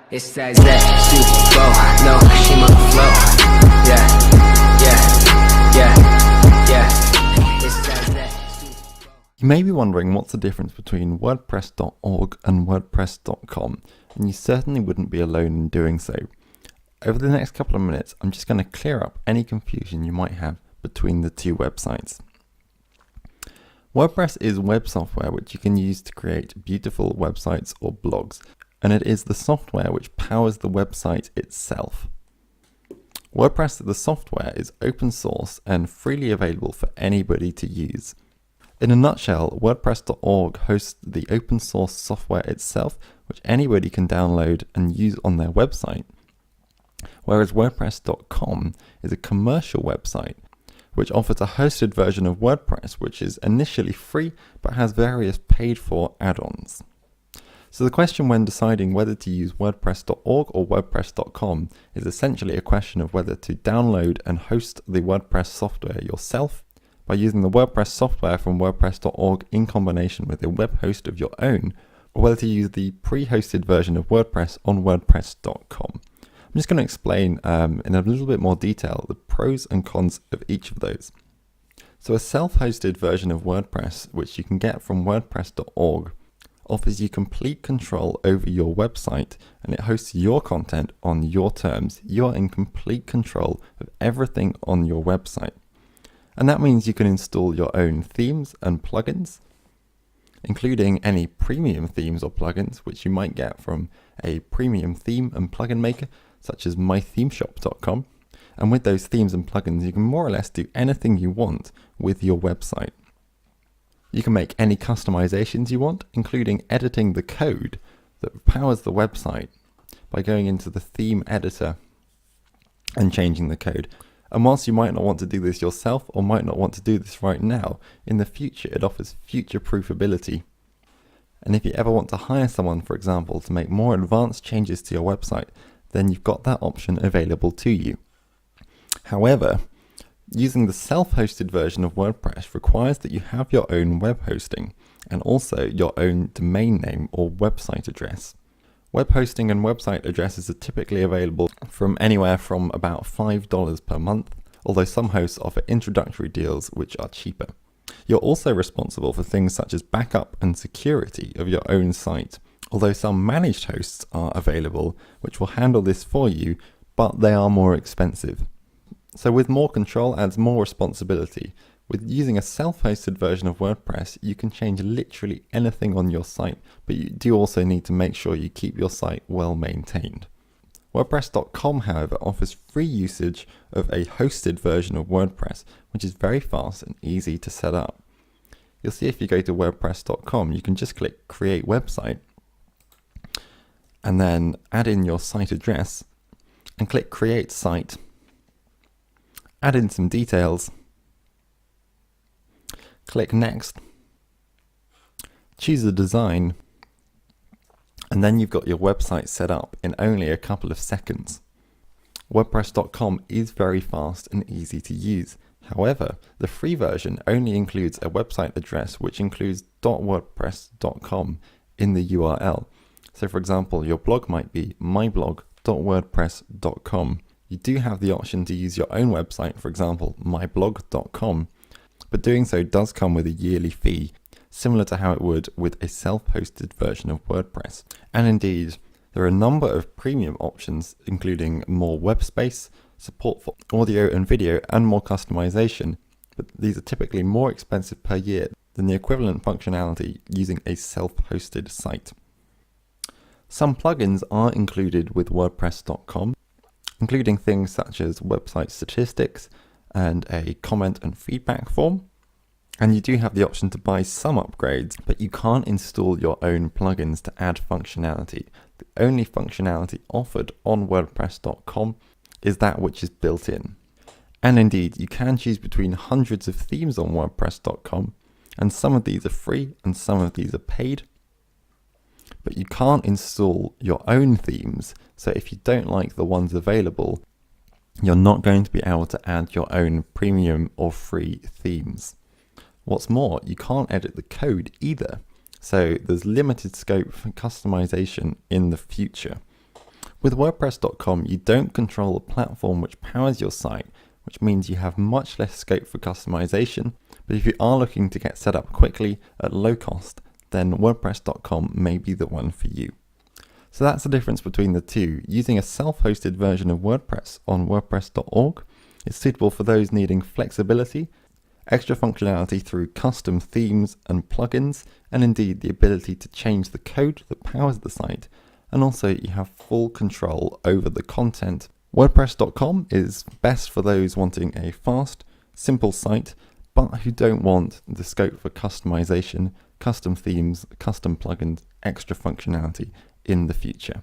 It's that super flow, no, she must flow. Yeah, it's that super flow. You may be wondering what's the difference between WordPress.org and WordPress.com, and you certainly wouldn't be alone in doing so. Over the next couple of minutes, I'm just going to clear up any confusion you might have between the two websites. WordPress is web software which you can use to create beautiful websites or blogs, and it is the software which powers the website itself. WordPress, the software, is open source and freely available for anybody to use. In a nutshell, WordPress.org hosts the open source software itself, which anybody can download and use on their website, whereas WordPress.com is a commercial website which offers a hosted version of WordPress, which is initially free but has various paid-for add-ons. So the question when deciding whether to use WordPress.org or WordPress.com is essentially a question of whether to download and host the WordPress software yourself by using the WordPress software from WordPress.org in combination with a web host of your own, or whether to use the pre-hosted version of WordPress on WordPress.com. I'm just going to explain in a little bit more detail the pros and cons of each of those. So a self-hosted version of WordPress, which you can get from WordPress.org, offers you complete control over your website, and it hosts your content on your terms. You're in complete control of everything on your website. And that means you can install your own themes and plugins, including any premium themes or plugins which you might get from a premium theme and plugin maker such as mythemeshop.com. And with those themes and plugins, you can more or less do anything you want with your website. You can make any customizations you want, including editing the code that powers the website by going into the theme editor and changing the code. And whilst you might not want to do this yourself or might not want to do this right now, in the future it offers future-proof ability. And if you ever want to hire someone, for example, to make more advanced changes to your website, then you've got that option available to you. However, using the self-hosted version of WordPress requires that you have your own web hosting and also your own domain name or website address. Web hosting and website addresses are typically available from anywhere from about $5 per month, although some hosts offer introductory deals which are cheaper. You're also responsible for things such as backup and security of your own site, although some managed hosts are available which will handle this for you, but they are more expensive. So with more control adds more responsibility. With using a self-hosted version of WordPress, you can change literally anything on your site, but you do also need to make sure you keep your site well maintained. WordPress.com, however, offers free usage of a hosted version of WordPress, which is very fast and easy to set up. You'll see if you go to WordPress.com, you can just click Create Website, and then add in your site address, and click Create Site. Add in some details, click Next, choose a design, and then you've got your website set up in only a couple of seconds. WordPress.com is very fast and easy to use. However, the free version only includes a website address which includes .wordpress.com in the URL. So for example, your blog might be myblog.wordpress.com. You do have the option to use your own website, for example, myblog.com, but doing so does come with a yearly fee, similar to how it would with a self-hosted version of WordPress. And indeed, there are a number of premium options, including more web space, support for audio and video, and more customization, but these are typically more expensive per year than the equivalent functionality using a self-hosted site. Some plugins are included with WordPress.com, including things such as website statistics and a comment and feedback form. And you do have the option to buy some upgrades, but you can't install your own plugins to add functionality. The only functionality offered on WordPress.com is that which is built in. And indeed, you can choose between hundreds of themes on WordPress.com, and some of these are free and some of these are paid. But you can't install your own themes, so if you don't like the ones available, you're not going to be able to add your own premium or free themes. What's more, you can't edit the code either, so there's limited scope for customization in the future. With WordPress.com, you don't control the platform which powers your site, which means you have much less scope for customization. But if you are looking to get set up quickly at low cost, then WordPress.com may be the one for you. So that's the difference between the two. Using a self-hosted version of WordPress on WordPress.org is suitable for those needing flexibility, extra functionality through custom themes and plugins, and indeed the ability to change the code that powers the site. And also you have full control over the content. WordPress.com is best for those wanting a fast, simple site, but who don't want the scope for customization, custom themes, custom plugins, extra functionality in the future.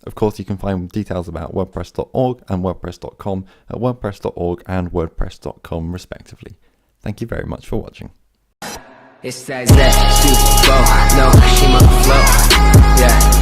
Of course, you can find details about WordPress.org and WordPress.com at WordPress.org and WordPress.com respectively. Thank you very much for watching. It's that she flow, no, she my flow, yeah.